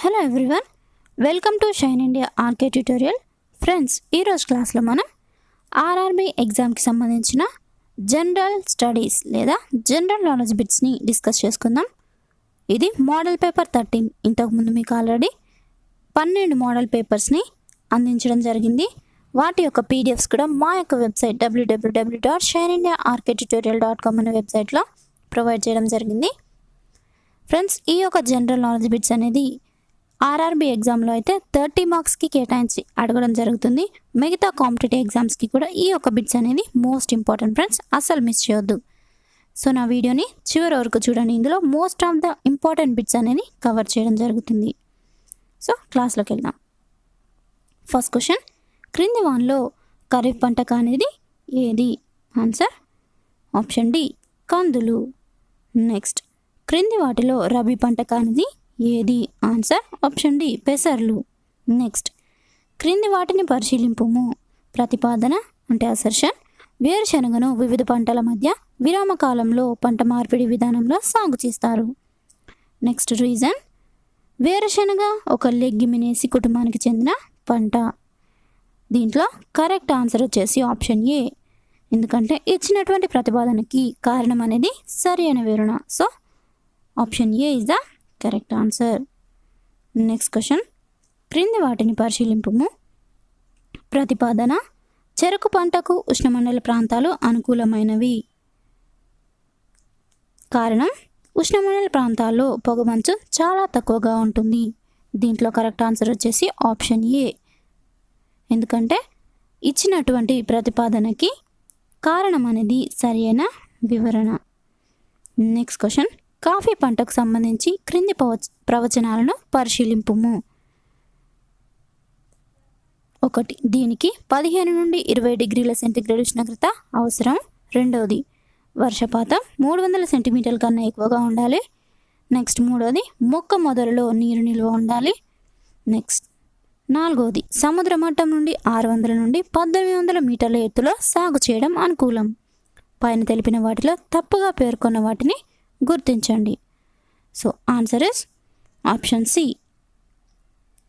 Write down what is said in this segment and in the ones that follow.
Hello everyone, welcome to shine India RK tutorial. Friends, ఈరోజు క్లాస్లో మనం ఆర్ఆర్బీ ఎగ్జామ్కి సంబంధించిన జనరల్ స్టడీస్ లేదా జనరల్ నాలెడ్జ్ బిట్స్ని డిస్కస్ చేసుకుందాం. ఇది మోడల్ పేపర్ 13. ఇంతకుముందు మీకు ఆల్రెడీ 12 మోడల్ పేపర్స్ని అందించడం జరిగింది. వాటి యొక్క పీడిఎఫ్స్ కూడా మా యొక్క వెబ్సైట్ www.shineindiaarktutorial.com అనే వెబ్సైట్లో ప్రొవైడ్ చేయడం జరిగింది. ఫ్రెండ్స్, ఈ యొక్క జనరల్ నాలెడ్జ్ బిట్స్ అనేది ఆర్ఆర్బీ ఎగ్జామ్లో అయితే 30 మార్క్స్కి కేటాయించి అడగడం జరుగుతుంది. మిగతా కాంపిటేటివ్ ఎగ్జామ్స్కి కూడా ఈ యొక్క బిట్స్ అనేది మోస్ట్ ఇంపార్టెంట్. ఫ్రెండ్స్, అస్సలు మిస్ చేయొద్దు. సో నా వీడియోని చివరి వరకు చూడండి. ఇందులో most of the important bits అనేది కవర్ చేయడం జరుగుతుంది. సో క్లాస్లోకి వెళ్దాం. ఫస్ట్ క్వశ్చన్, క్రింది వానలో ఖరీఫ్ పంట కానిది ఏది? ఆన్సర్ ఆప్షన్ డి, కందులు. నెక్స్ట్, క్రింది వాటిలో రబీ పంట కానిది ఏది? ఆన్సర్ ఆప్షన్ డి, పెసర్లు. నెక్స్ట్, క్రింది వాటిని పరిశీలింపుము. ప్రతిపాదన అంటే అసర్షన్. వేరుశనగను వివిధ పంటల మధ్య విరామ కాలంలో పంట మార్పిడి విధానంలో సాగు చేస్తారు. Next, reason. వేరుశనగ ఒక లెగ్యుమినేసి కుటుంబానికి చెందిన పంట. దీంట్లో కరెక్ట్ ఆన్సర్ వచ్చేసి ఆప్షన్ ఏ, ఎందుకంటే ఇచ్చినటువంటి ప్రతిపాదనకి కారణం అనేది సరి అయిన వివరణ. So option A is the correct answer. Next question, క్రింది వాటిని పరిశీలింపుము. ప్రతిపాదన. చెరకు పంటకు ఉష్ణమండల ప్రాంతాలు అనుకూలమైనవి. కారణం, ఉష్ణమండల ప్రాంతాల్లో పొగమంచు చాలా తక్కువగా ఉంటుంది. దీంట్లో కరెక్ట్ ఆన్సర్ వచ్చేసి ఆప్షన్ ఏ, ఎందుకంటే ఇచ్చినటువంటి ప్రతిపాదనకి కారణం అనేది సరి అయిన వివరణ. నెక్స్ట్ క్వశ్చన్, కాఫీ పంటకు సంబంధించి క్రింది ప్రవచనాలను పరిశీలింపుము. 1. దీనికి 15 నుండి 20 డిగ్రీల సెంటీగ్రేడ్ ఉష్ణోగ్రత అవసరం. 2. వర్షపాతం 300 సెంటీమీటర్ల కన్నా ఎక్కువగా ఉండాలి. నెక్స్ట్, 3. మొక్క మొదలలో నీరు నిల్వ ఉండాలి. నెక్స్ట్, 4. సముద్ర మట్టం నుండి 600 నుండి 1800 మీటర్ల ఎత్తులో సాగు చేయడం అనుకూలం. పైన తెలిపిన వాటిలో తప్పుగా పేర్కొన్న వాటిని గుర్తించండి. So answer is option C,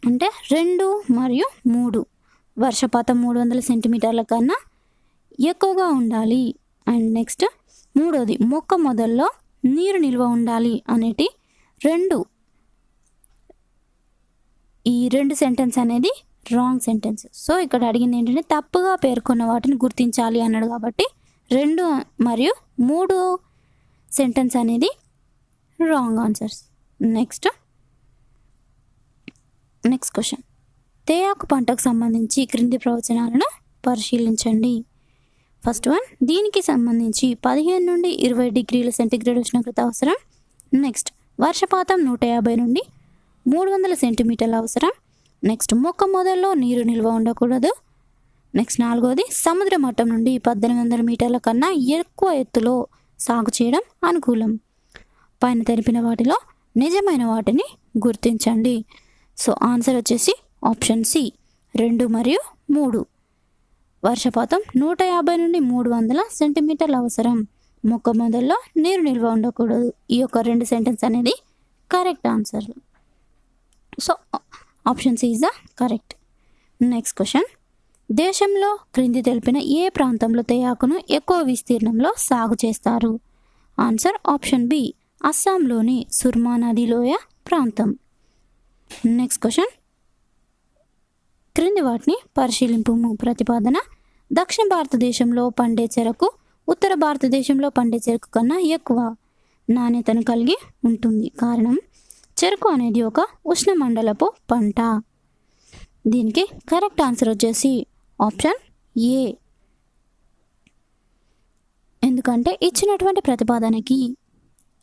అంటే 2 మరియు 3. వర్షపాతం 300 సెంటీమీటర్ల కన్నా ఎక్కువగా ఉండాలి. And next, 3. మొక్క మొదల్లో నీరు నిల్వ ఉండాలి అనేటి 2. ఈ 2 సెంటెన్స్ అనేది రాంగ్ సెంటెన్స్. సో ఇక్కడ అడిగింది ఏంటంటే తప్పుగా పేర్కొన్న వాటిని గుర్తించాలి అన్నాడు. కాబట్టి 2 మరియు 3 సెంటెన్స్ అనేది రాంగ్ ఆన్సర్స్. నెక్స్ట్ క్వశ్చన్, తేయాకు పంటకు సంబంధించి క్రింది ప్రవచనాలను పరిశీలించండి. ఫస్ట్ వన్, దీనికి సంబంధించి 15 నుండి 20 డిగ్రీల సెంటీగ్రేడ్ ఉష్ణోగ్రత అవసరం. నెక్స్ట్, వర్షపాతం 150 నుండి 300 సెంటీమీటర్ల అవసరం. నెక్స్ట్, మొక్క మొదల్లో నీరు నిల్వ ఉండకూడదు. నెక్స్ట్, 4. సముద్ర మట్టం నుండి 1800 మీటర్ల కన్నా ఎక్కువ ఎత్తులో సాగు చేయడం అనుకూలం. పైన తెలిపిన వాటిలో నిజమైన వాటిని గుర్తించండి. సో ఆన్సర్ వచ్చేసి ఆప్షన్ సి, 2 మరియు 3. వర్షపాతం 150 నుండి 300 సెంటీమీటర్ల అవసరం. మొక్క మొదల్లో నీరు నిల్వ ఉండకూడదు. ఈ యొక్క 2 సెంటెన్స్ అనేది correct answer. So option C is the correct. Next question, దేశంలో క్రింది తెలిపిన ఏ ప్రాంతంలో తేయాకును ఎక్కువ విస్తీర్ణంలో సాగు చేస్తారు? ఆన్సర్ ఆప్షన్ బి, అస్సాంలోని సుర్మా నది లోయ ప్రాంతం. నెక్స్ట్ క్వశ్చన్, క్రింది వాటిని పరిశీలింపుము. ప్రతిపాదన. దక్షిణ భారతదేశంలో పండే చెరకు ఉత్తర భారతదేశంలో పండే చెరకు కన్నా ఎక్కువ నాణ్యతను కలిగి ఉంటుంది. కారణం, చెరకు అనేది ఒక ఉష్ణమండలపు పంట. దీనికి కరెక్ట్ ఆన్సర్ వచ్చేసి ఆప్షన్ ఏ, ఎందుకంటే ఇచ్చినటువంటి ప్రతిపాదనకి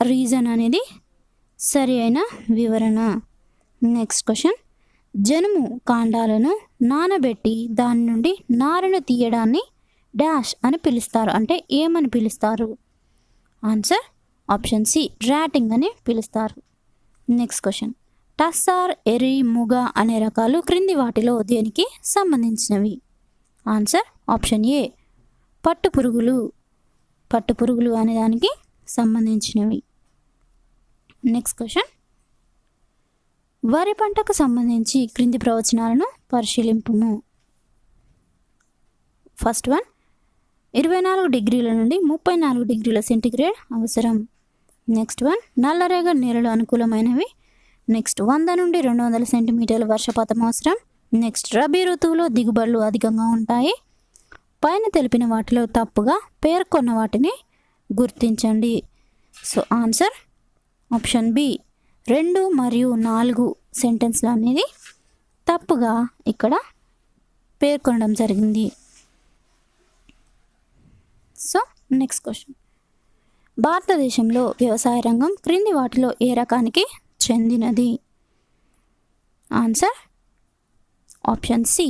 రీజన్ అనేది సరి అయిన వివరణ. నెక్స్ట్ క్వశ్చన్, జనుము కాండాలను నానబెట్టి దాని నుండి నారును తీయడాన్ని డాష్ అని పిలుస్తారు, అంటే ఏమని పిలుస్తారు? ఆన్సర్ ఆప్షన్ సి, ర్యాటింగ్ అని పిలుస్తారు. నెక్స్ట్ క్వశ్చన్, టస్సార్, ఎరి, ముగ అనే రకాలు క్రింది వాటిలో దేనికి సంబంధించినవి? ఆన్సర్ ఆప్షన్ ఏ, పట్టుపురుగులు అనే దానికి సంబంధించినవి. నెక్స్ట్ క్వశ్చన్, వరి పంటకు సంబంధించి క్రింది ప్రవచనాలను పరిశీలింపుము. ఫస్ట్ వన్, 24 డిగ్రీల నుండి 34 డిగ్రీల సెంటీగ్రేడ్ అవసరం. నెక్స్ట్ వన్, నల్లరేగడి నేలలు అనుకూలమైనవి. నెక్స్ట్ 100 నుండి 200 సెంటీమీటర్ల వర్షపాతం అవసరం. నెక్స్ట్ రబీ ఋతువులో దిగుబడులు అధికంగా ఉంటాయి. పైన తెలిపిన వాటిలో తప్పుగా పేర్కొన్న వాటిని గుర్తించండి. సో ఆన్సర్ ఆప్షన్ బి 2 మరియు 4 సెంటెన్స్లు అనేది తప్పుగా ఇక్కడ పేర్కొనడం జరిగింది. సో నెక్స్ట్ క్వశ్చన్, భారతదేశంలో వ్యవసాయ రంగం క్రింది వాటిలో ఏ రకానికి చెందినది? ఆన్సర్ ఆప్షన్ సి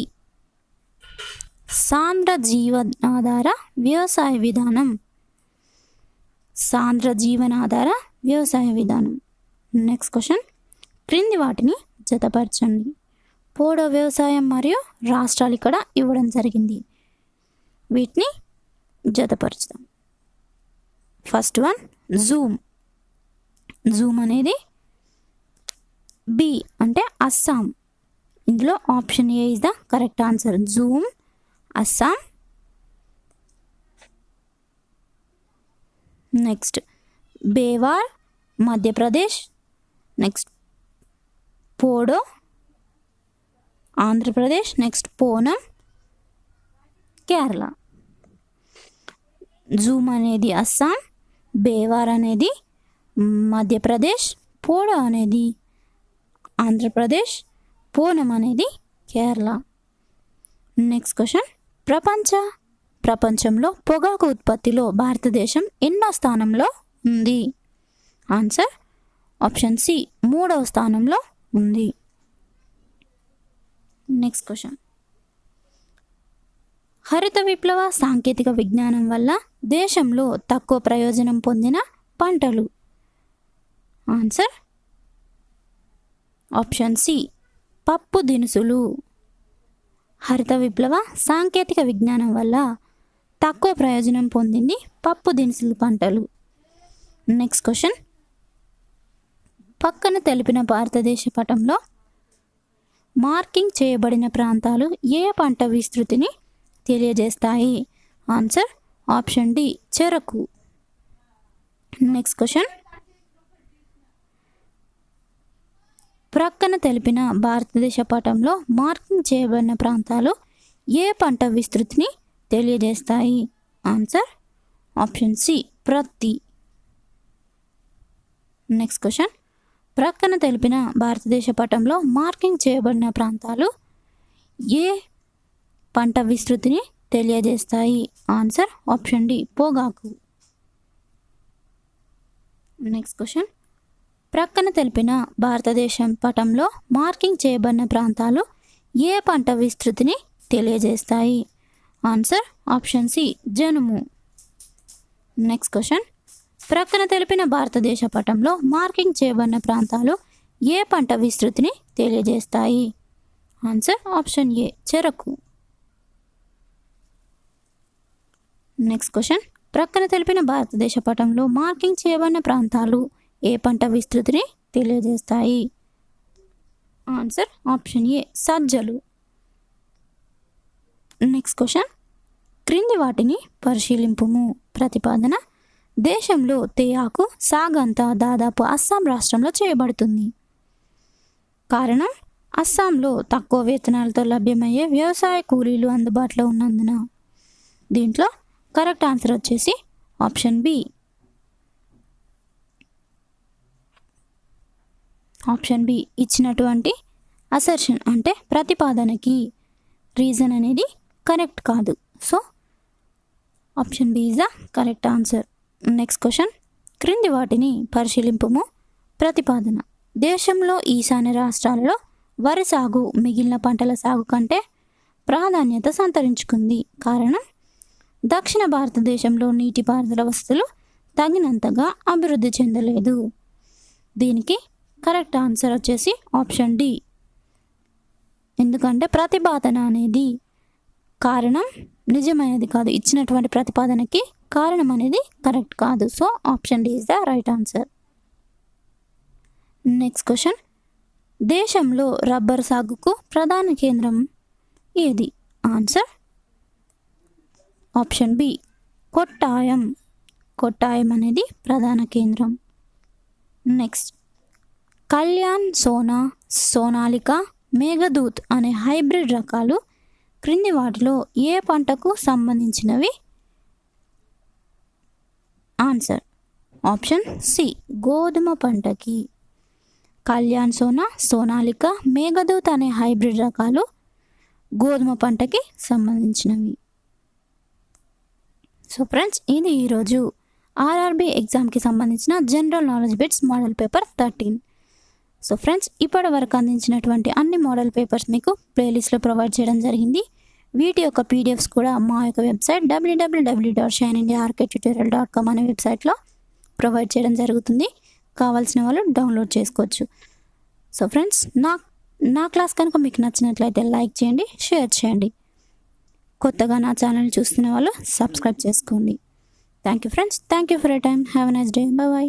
సాంద్ర జీవనాధార వ్యవసాయ విధానం. సాంద్ర జీవనాధార వ్యవసాయ విధానం. నెక్స్ట్ క్వశ్చన్, క్రింది వాటిని జతపరచండి. పోడో వ్యవసాయం మరియు రాష్ట్రాలు ఇక్కడ ఇవ్వడం జరిగింది. వీటిని జతపరచుదాం. ఫస్ట్ వన్, జూమ్ అనేది బి అంటే అస్సాం. ఇందులో option A is the correct answer. Jhum Assam. Next bewar Madhya Pradesh. Next podu Andhra Pradesh. Next punam Kerala. Jhum అనేది అస్సాం, బేవార్ అనేది మధ్యప్రదేశ్, పోడో అనేది ఆంధ్రప్రదేశ్, పూనం అనేది కేరళ. నెక్స్ట్ క్వశ్చన్, ప్రపంచంలో పొగాకు ఉత్పత్తిలో భారతదేశం ఎన్నో స్థానంలో ఉంది? ఆన్సర్ ఆప్షన్ సి 3వ స్థానంలో ఉంది. నెక్స్ట్ క్వశ్చన్, హరిత విప్లవ సాంకేతిక విజ్ఞానం వల్ల దేశంలో తక్కువ ప్రయోజనం పొందిన పంటలు? ఆన్సర్ ఆప్షన్ సి పప్పు దినుసులు. హరిత విప్లవ సాంకేతిక విజ్ఞానం వల్ల తక్కువ ప్రయోజనం పొందింది పప్పు దినుసులు పంటలు. నెక్స్ట్ క్వశ్చన్, పక్కన తెలిపిన భారతదేశ పటంలో మార్కింగ్ చేయబడిన ప్రాంతాలు ఏ పంట విస్తృతిని తెలియజేస్తాయి? ఆన్సర్ ఆప్షన్ డి చెరకు. నెక్స్ట్ క్వశ్చన్, ప్రక్కన తెలిపిన భారతదేశ పటంలో మార్కింగ్ చేయబడిన ప్రాంతాలు ఏ పంట విస్తృతిని తెలియజేస్తాయి? ఆన్సర్ ఆప్షన్ సి ప్రత్తి. నెక్స్ట్ క్వశ్చన్, ప్రక్కన తెలిపిన భారతదేశ పటంలో మార్కింగ్ చేయబడిన ప్రాంతాలు ఏ పంట విస్తృతిని తెలియజేస్తాయి? ఆన్సర్ ఆప్షన్ డి పొగాకు. నెక్స్ట్ క్వశ్చన్, ప్రక్కన తెలిపిన భారతదేశం పటంలో మార్కింగ్ చేయబడిన ప్రాంతాలు ఏ పంట విస్తృతిని తెలియజేస్తాయి? ఆన్సర్ ఆప్షన్ సి జనుము. నెక్స్ట్ క్వశ్చన్, ప్రక్కన తెలిపిన భారతదేశ పటంలో మార్కింగ్ చేయబడిన ప్రాంతాలు ఏ పంట విస్తృతిని తెలియజేస్తాయి? ఆన్సర్ ఆప్షన్ ఏ చెరకు. నెక్స్ట్ క్వశ్చన్, ప్రక్కన తెలిపిన భారతదేశ పటంలో మార్కింగ్ చేయబడిన ప్రాంతాలు ఏ పంట విస్తృతిని తెలియజేస్తాయి? ఆన్సర్ ఆప్షన్ ఏ సజ్జలు. నెక్స్ట్ క్వశ్చన్, క్రింది వాటిని పరిశీలింపుము. ప్రతిపాదన, దేశంలో తేయాకు సాగంతా దాదాపు అస్సాం రాష్ట్రంలో చేయబడుతుంది. కారణం, అస్సాంలో తక్కువ వేతనాలతో లభ్యమయ్యే వ్యవసాయ కూలీలు అందుబాటులో ఉన్నందున. దీంట్లో కరెక్ట్ ఆన్సర్ వచ్చేసి ఆప్షన్ బి. ఆప్షన్ బి ఇచ్చినటువంటి అసర్షన్ అంటే ప్రతిపాదనకి రీజన్ అనేది కరెక్ట్ కాదు. So option B is the correct answer. Next question, క్రింది వాటిని పరిశీలింపుము. ప్రతిపాదన, దేశంలో ఈశాన్య రాష్ట్రాలలో వరి సాగు మిగిలిన పంటల సాగు కంటే ప్రాధాన్యత సంతరించుకుంది. కారణం, దక్షిణ భారతదేశంలో నీటిపారుదల వసతులు తగినంతగా అభివృద్ధి చెందలేదు. దీనికి కరెక్ట్ ఆన్సర్ వచ్చేసి ఆప్షన్ డి. ఎందుకంటే ప్రతిపాదన అనేది కారణం నిజమైనది కాదు, ఇచ్చినటువంటి ప్రతిపాదనకి కారణం అనేది కరెక్ట్ కాదు. So option D is the right answer. Next question, దేశంలో రబ్బర్ సాగుకు ప్రధాన కేంద్రం ఏది? Answer option B Kottayam. Kottayam అనేది ప్రధాన కేంద్రం. నెక్స్ట్, కళ్యాణ్, సోనాలిక, మేఘదూత్ అనే హైబ్రిడ్ రకాలు క్రింది వాటిలో ఏ పంటకు సంబంధించినవి? ఆన్సర్ ఆప్షన్ సి గోధుమ పంటకి. కళ్యాణ్, సోనాలిక, మేఘదూత్ అనే హైబ్రిడ్ రకాలు గోధుమ పంటకి సంబంధించినవి. సో ఫ్రెండ్స్, ఇది ఈరోజు ఆర్ఆర్బీ ఎగ్జామ్కి సంబంధించిన general knowledge bits model paper 13. So friends, ఇప్పటి వరకు అందించినటువంటి అన్ని మోడల్ పేపర్స్ మీకు ప్లేలిస్ట్లో ప్రొవైడ్ చేయడం జరిగింది. వీటి యొక్క పీడిఎఫ్స్ కూడా మా యొక్క వెబ్సైట్ www.shinindiarktutorial.com అనే వెబ్సైట్లో ప్రొవైడ్ చేయడం జరుగుతుంది. కావాల్సిన వాళ్ళు డౌన్లోడ్ చేసుకోవచ్చు. సో ఫ్రెండ్స్, నా క్లాస్ కనుక మీకు నచ్చినట్లయితే లైక్ చేయండి, షేర్ చేయండి. కొత్తగా నా ఛానల్ చూస్తున్న వాళ్ళు సబ్స్క్రైబ్ చేసుకోండి. Thank you friends. Thank you for your time. Have a nice day. Bye.